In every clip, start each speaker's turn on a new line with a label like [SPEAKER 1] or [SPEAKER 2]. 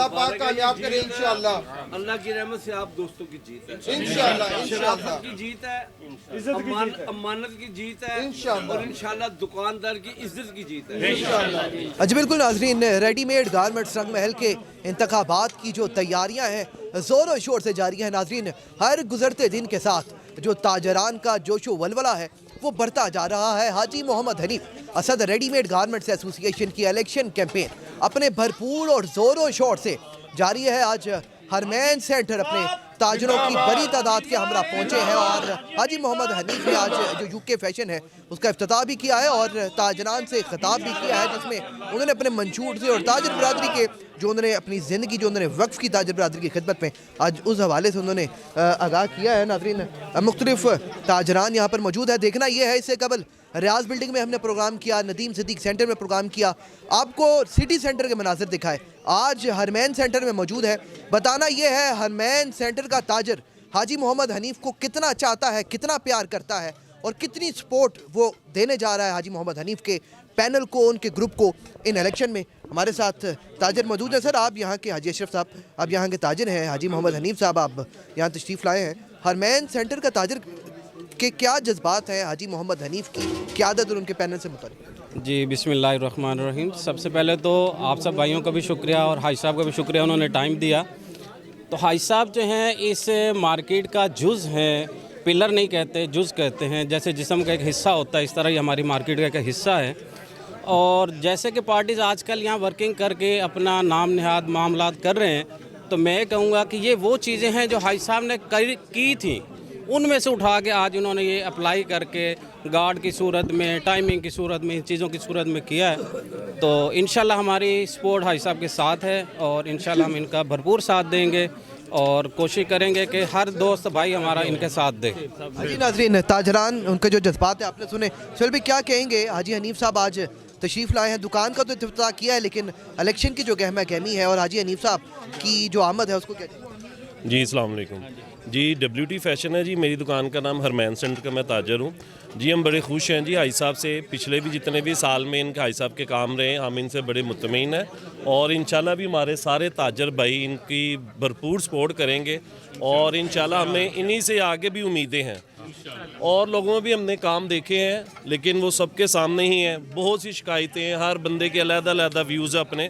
[SPEAKER 1] अल्लाह पाक कामयाब करे इंशाअल्लाह।
[SPEAKER 2] अल्लाह की रहमत से आप दोस्तों की जीत है
[SPEAKER 1] इंशाअल्लाह
[SPEAKER 2] शराफत की जीत है, अमानत की जीत है
[SPEAKER 1] इंशाअल्लाह।
[SPEAKER 2] और इंशाअल्लाह दुकानदार की इज्जत की जीत है।
[SPEAKER 3] अच्छा बिल्कुल नाजरीन, रेडीमेड गारमेंट्स रंग महल के इंतखाबात की जो तैयारियां हैं ज़ोरों शोर से जारी है नाजरीन। हर गुजरते दिन के साथ जो ताजरान का जोशो वलवला है वो बढ़ता जा रहा है। Haji Mohammad Hanif Asad readymade garments association की इलेक्शन कैंपेन अपने भरपूर और ज़ोरों शोर से जारी है। आज हरमैन सेंटर अपने ताजरों की बड़ी तादाद के हमरा पहुंचे हैं और हाजी मोहम्मद हनीफ ने आज जो यूके फैशन है उसका इफ्तिताह भी किया है और ताजरान से खिताब भी किया है, जिसमें उन्होंने अपने मंशूर से और ताजर बरादरी के जो उन्होंने अपनी ज़िंदगी जो उन्होंने वक्फ की ताजर बरादरी की खिदमत में, आज उस हवाले से उन्होंने आगाह किया है। नाज़रीन, मुख्तलिफ ताजरान यहाँ पर मौजूद है। देखना यह है, इससे कबल रियाज बिल्डिंग में हमने प्रोग्राम किया, नदीम सिद्दीक सेंटर में प्रोग्राम किया, आपको सिटी सेंटर के मनाजिर दिखाए। आज हरमैन सेंटर में मौजूद है। बताना यह है हरमैन सेंटर का ताजर हाजी मोहम्मद हनीफ को कितना चाहता है, कितना प्यार करता है और कितनी सपोर्ट वो देने जा रहा है हाजी मोहम्मद हनीफ के पैनल को, उनके ग्रुप को इन इलेक्शन में। हमारे साथ ताजर मौजूद है। सर, आप यहाँ के हाजी अशरफ साहब, आप यहाँ के ताजर हैं, हाजी मोहम्मद हनीफ साहब आप यहाँ तशरीफ़ लाए हैं। हरमैन सेंटर का ताजर के क्या जज्बात हैं हाजी मोहम्मद हनीफ की क़यादत और उनके पैनल से मुताल्लिक़?
[SPEAKER 4] जी बिस्मिल्लाहिर्रहमानिर्रहीम। सबसे पहले तो आप सब भाइयों का भी शुक्रिया और हाजी साहब का भी शुक्रिया, उन्होंने टाइम दिया। तो हाजी साहब जो हैं इस मार्केट का जुज़ हैं, पिलर नहीं कहते, जुज़ कहते हैं। जैसे जिस्म का एक हिस्सा होता है, इस तरह ही हमारी मार्केट का एक हिस्सा है। और जैसे कि पार्टीज़ आजकल यहाँ वर्किंग करके अपना नाम नहाद मामलात कर रहे हैं, तो मैं कहूँगा कि ये वो चीज़ें हैं जो हाजी साहब ने की थी, उनमें से उठा के आज उन्होंने ये अप्लाई करके गार्ड की सूरत में, टाइमिंग की सूरत में, इन चीज़ों की सूरत में किया है। तो इंशाल्लाह हमारी सपोर्ट हाजी साहब के साथ है और इंशाल्लाह हम इनका भरपूर साथ देंगे और कोशिश करेंगे कि हर दोस्त भाई हमारा इनके साथ दे।
[SPEAKER 3] जी नाज़रीन, ताजरान उनके जो जज्बात है आपने सुने। चल भी क्या कहेंगे, हाजी हनीफ साहब आज तशरीफ़ लाए हैं, दुकान का तो इफ्तिताह किया है लेकिन इलेक्शन की जो गहमा गहमी है और हाजी हनीफ साहब की जो आमद है उसको क्या कहेंगे?
[SPEAKER 5] जी अस्सलाम वालेकुम जी, WT फैशन है जी, मेरी दुकान का नाम हरमैन सेंटर का मैं ताजर हूँ जी। हम बड़े खुश हैं जी हाजी साहब से, पिछले भी जितने भी साल में इनके हाजी साहब के काम रहे हम इनसे बड़े मुतमईन हैं और इंशाल्लाह भी हमारे सारे ताजर भाई इनकी भरपूर सपोर्ट करेंगे और इंशाल्लाह हमें इन्हीं से आगे भी उम्मीदें हैं। और लोगों में भी हमने काम देखे हैं लेकिन वो सबके सामने ही हैं, बहुत सी शिकायतें हैं, हर बंदे के अलग-अलग व्यूज़ अपने,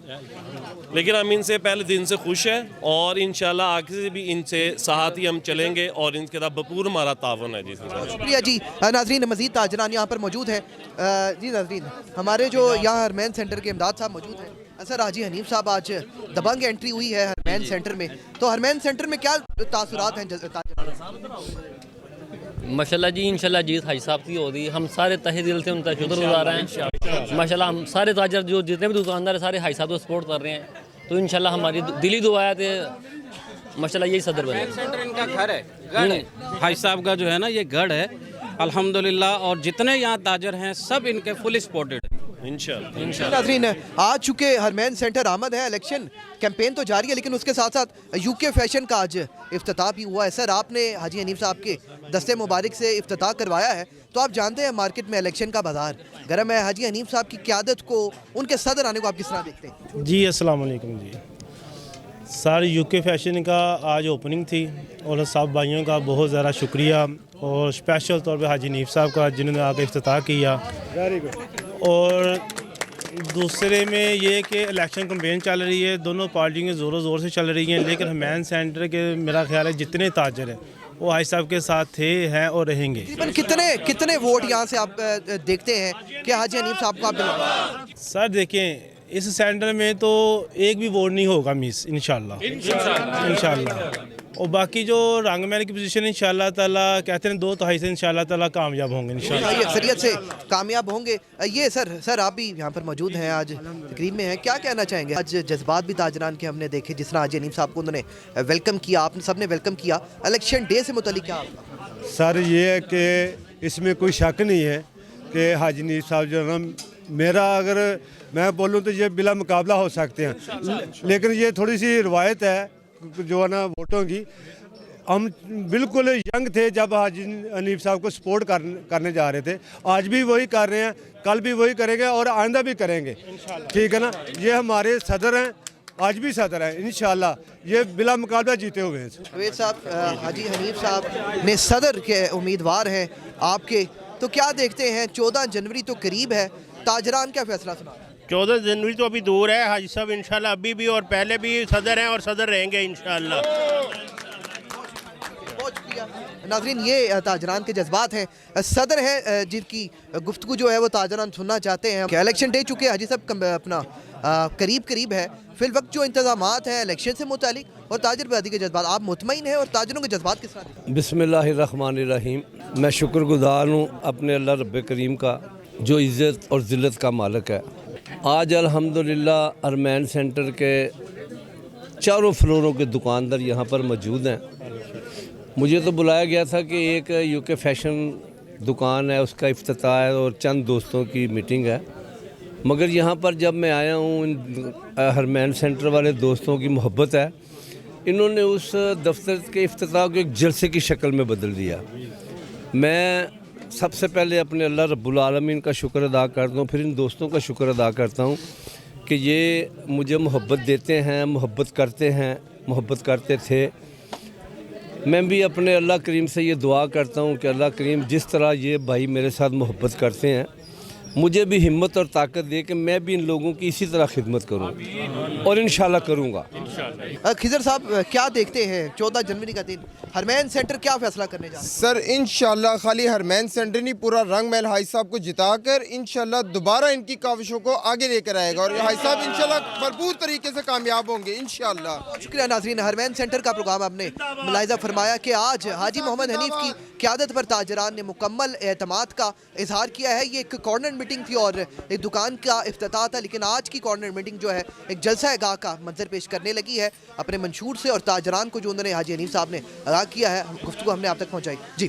[SPEAKER 5] लेकिन हम इनसे पहले दिन से खुश हैं और इंशाल्लाह आगे से भी इनसे साथ ही हम चलेंगे और इनके साथ भरपूर हमारा तावन है जी।
[SPEAKER 3] शुक्रिया जी। नाजरीन, मज़ीद ताजरान यहाँ पर मौजूद हैं। जी नाजरीन, हमारे जो यहाँ हरमैन सेंटर के इमदाद साहब मौजूद हैं। सर, हाजी हनीफ साहब आज दबंग एंट्री हुई है हरमैन सेंटर में, तो हरमैन सेंटर में क्या तासुरात हैं?
[SPEAKER 6] माशाल्लाह जी, इंशाल्लाह जीत हाजी साहब की होगी। हम सारे तहे दिल से उनका शुक्रगुजार हैं। माशाल्लाह हम सारे ताजर जो जितने भी दुकानदार हैं सारे हाजी साहब को सपोर्ट कर रहे हैं, तो इंशाल्लाह हमारी दिली दुआ है तो माशाल्लाह यही सदर बने।
[SPEAKER 4] सेंटर इनका घर है, गढ़ है हाजी साहब का जो है ना, ये गढ़ है अल्हम्दुलिल्लाह। और जितने यहाँ ताजर हैं सब इनके फुल सपोर्टेड है इंशाल्लाह।
[SPEAKER 3] नाज़रीन, आज चुके हरमैन सेंटर आमद है, इलेक्शन कैंपेन तो जारी है लेकिन उसके साथ साथ यूके फैशन का आज इफ्तिताह भी हुआ है। सर, आपने हाजी हनीफ साहब के दस्ते मुबारक से इफ्तिताह करवाया है, तो आप जानते हैं मार्केट में इलेक्शन का बाजार गर्म है। हाजी हनीफ साहब की क़यादत को, उनके सदर आने को आप किस तरह देखते हैं?
[SPEAKER 7] जी अस्सलाम वालेकुम जी। सारे यूके फैशन का आज ओपनिंग थी और सब भाइयों का बहुत ज़्यादा शुक्रिया और स्पेशल तौर पे हाजी हनीफ साहब का जिन्होंने आके इफ्तिताह किया। और दूसरे में ये कि इलेक्शन कैंपेन चल रही है, दोनों पार्टियाँ ज़ोरों ज़ोर से चल रही हैं, लेकिन हरमैन सेंटर के मेरा ख्याल है जितने ताजर हैं वो हाजी साहब के साथ थे, हैं और रहेंगे।
[SPEAKER 3] कितने वोट यहाँ से आप देखते हैं कि हाजी हनीफ साहब को आप? सर
[SPEAKER 7] देखें, इस सेंटर में तो एक भी वोट नहीं होगा मिस, इंशाल्लाह। और बाकी जो रंग महल की पोजीशन इंशाल्लाह ताला कहते हैं 2/3 से इंशाल्लाह ताला कामयाब होंगे, इंशाल्लाह
[SPEAKER 3] अक्सरियत से कामयाब होंगे। ये सर आप भी यहाँ पर मौजूद हैं, आज तकरीब में हैं, क्या कहना चाहेंगे? आज जज्बात भी ताजरान के हमने देखे, जिस तरह हाजी हनीफ साहब को उन्होंने वेलकम किया, आपने सबने वेलकम किया। इलेक्शन डे से मुताल्लिक़ क्या आपका?
[SPEAKER 8] सर, ये है कि इसमें कोई शक नहीं है कि हाजी हनीफ साहब जो है ना, मेरा अगर मैं बोलूँ तो ये बिला मुकाबला हो सकते हैं, लेकिन ये थोड़ी सी रवायत है जो है ना वोटों की। हम बिल्कुल यंग थे जब हाजी हनीफ साहब को सपोर्ट करने जा रहे थे, आज भी वही कर रहे हैं, कल भी वही करेंगे और आइंदा भी करेंगे, ठीक है ना। ये हमारे सदर हैं आज भी सदर हैं। इंशाल्लाह ये बिला मुकाबला जीते हुए हैं।
[SPEAKER 3] जावेद साहब, हाजी हनीफ साहब ने सदर के उम्मीदवार हैं आपके, तो क्या देखते हैं 14 जनवरी तो करीब है, ताजरान क्या फैसला सुना?
[SPEAKER 7] 14 जनवरी तो अभी दूर है हाजी साहब, इंशाल्लाह अभी भी और पहले भी सदर हैं और सदर रहेंगे इंशाल्लाह।
[SPEAKER 3] बहुत शुक्रिया नाज़रीन, ये ताजरान के जज्बात हैं। सदर है जिनकी गुफ्तगू जो है वो ताजरान सुनना चाहते हैं। इलेक्शन डे चुके हाजी साहब अपना करीब है, फिल वक्त जो इंतजामात हैं इलेक्शन से मुतालिक और ताजर बरादरी के जज्बात, आप मुतमईन हैं और ताजरों के जज्बात किस तरह?
[SPEAKER 9] बिस्मिल्लाहिर्रहमानिर्रहीम। मैं शुक्रगुजार हूँ अपने अल्लाह रब्बे करीम का जो इज़्ज़त और ज़िल्लत का मालिक है। आज अल्हम्दुलिल्लाह हरमैन सेंटर के चारों फ्लोरों के दुकानदार यहाँ पर मौजूद हैं। मुझे तो बुलाया गया था कि एक यूके फैशन दुकान है उसका इफ्तिताह है और चंद दोस्तों की मीटिंग है, मगर यहाँ पर जब मैं आया हूँ हरमैन सेंटर वाले दोस्तों की मोहब्बत है, इन्होंने उस दफ्तर के इफ्तिताह को एक जलसे की शक्ल में बदल दिया। मैं सबसे पहले अपने अल्लाह रब्बुल आलमीन का शुक्र अदा करता हूँ, फिर इन दोस्तों का शुक्र अदा करता हूँ कि ये मुझे मोहब्बत देते हैं, मोहब्बत करते हैं, मोहब्बत करते थे। मैं भी अपने अल्लाह करीम से ये दुआ करता हूँ कि अल्लाह करीम जिस तरह ये भाई मेरे साथ मोहब्बत करते हैं, मुझे भी हिम्मत और ताकत दे कि मैं भी इन लोगों की इसी तरह खिदमत करूँ और इंशाल्लाह करूँगा।
[SPEAKER 3] खिजर साहब, क्या देखते हैं 14 जनवरी का दिन हरमैन सेंटर क्या फैसला करने जा रहा है?
[SPEAKER 1] सर इंशाल्लाह खाली हरमैन सेंटर नहीं, पूरा रंग महल हाई साहब को जिताकर इंशाल्लाह दोबारा इनकी काविशों को आगे लेकर आएगा और हाई साहब इंशाल्लाह भरपूर तरीके से कामयाब होंगे इंशाल्लाह।
[SPEAKER 3] शुक्रिया नाज़रीन, हरमैन सेंटर का प्रोग्राम आपने मुलाहिज़ा फरमाया कि आज हाजी मोहम्मद हनीफ की क़यादत पर ताजरान ने मुकम्मल एतमाद का इजहार किया है। ये एक कॉर्नर मीटिंग थी और एक दुकान का इफ्तिताह था, लेकिन आज की कॉर्नर मीटिंग जो है एक जलसा गाह का मंजर पेश करने लगी है अपने मंशूर से और ताजरान को जो उन्होंने हाजी हनीफ साहब ने अदा किया है, गुफ्तगू हमने आप तक पहुँचाई। जी,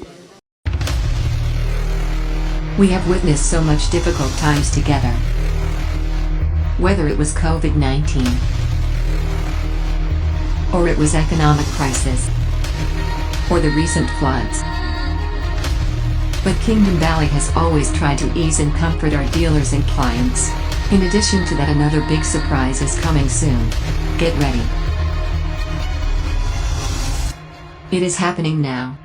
[SPEAKER 10] We have witnessed so much difficult times together. Whether it was COVID-19 or it was economic crisis or the recent floods. But Kingdom Valley has always tried to ease and comfort our dealers and clients. In addition to that, another big surprise is coming soon. Get ready. It is happening now.